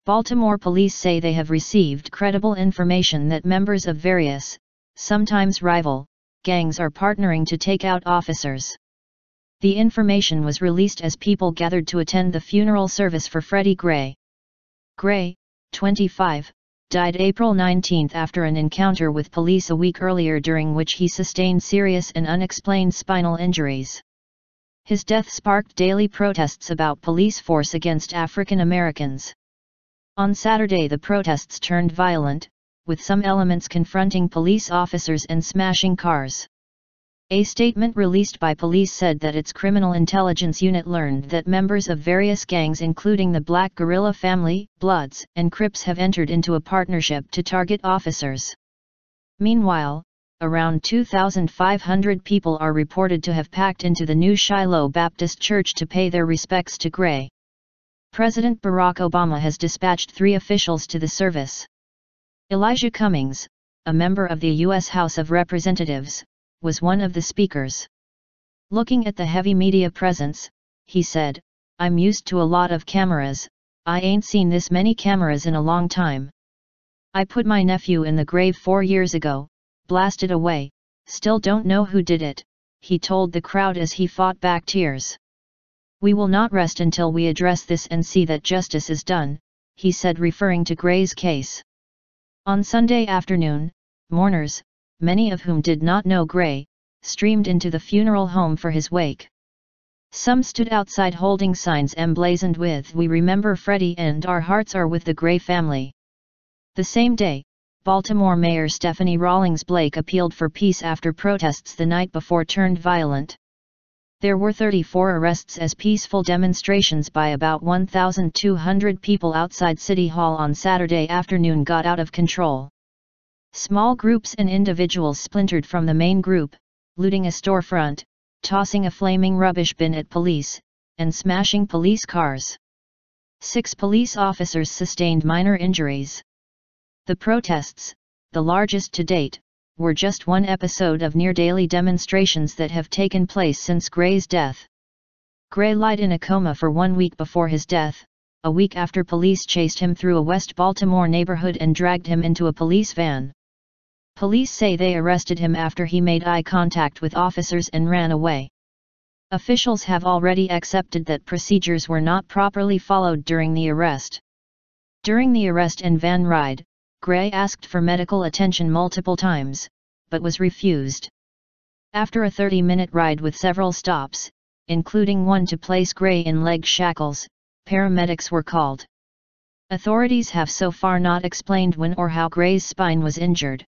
Baltimore police say they have received credible information that members of various, sometimes rival, gangs are partnering to take out officers. The information was released as people gathered to attend the funeral service for Freddie Gray. Gray, 25, died April 19 after an encounter with police a week earlier during which he sustained serious and unexplained spinal injuries. His death sparked daily protests about police force against African Americans. On Saturday the protests turned violent, with some elements confronting police officers and smashing cars. A statement released by police said that its criminal intelligence unit learned that members of various gangs including the Black Guerrilla Family, Bloods, and Crips have entered into a partnership to target officers. Meanwhile, around 2,500 people are reported to have packed into the new Shiloh Baptist Church to pay their respects to Gray. President Barack Obama has dispatched 3 officials to the service. Elijah Cummings, a member of the U.S. House of Representatives, was one of the speakers. Looking at the heavy media presence, he said, "I'm used to a lot of cameras, I ain't seen this many cameras in a long time. I put my nephew in the grave 4 years ago, blasted away, still don't know who did it," he told the crowd as he fought back tears. "We will not rest until we address this and see that justice is done," he said, referring to Gray's case. On Sunday afternoon, mourners, many of whom did not know Gray, streamed into the funeral home for his wake. Some stood outside holding signs emblazoned with "We remember Freddie and our hearts are with the Gray family." The same day, Baltimore Mayor Stephanie Rawlings Blake appealed for peace after protests the night before turned violent. There were 34 arrests as peaceful demonstrations by about 1,200 people outside City Hall on Saturday afternoon got out of control. Small groups and individuals splintered from the main group, looting a storefront, tossing a flaming rubbish bin at police, and smashing police cars. 6 police officers sustained minor injuries. The protests, the largest to date, were just one episode of near-daily demonstrations that have taken place since Gray's death. Gray lied in a coma for 1 week before his death, a week after police chased him through a West Baltimore neighborhood and dragged him into a police van. Police say they arrested him after he made eye contact with officers and ran away. Officials have already accepted that procedures were not properly followed during the arrest. During the arrest and van ride, Gray asked for medical attention multiple times, but was refused. After a 30-minute ride with several stops, including one to place Gray in leg shackles, paramedics were called. Authorities have so far not explained when or how Gray's spine was injured.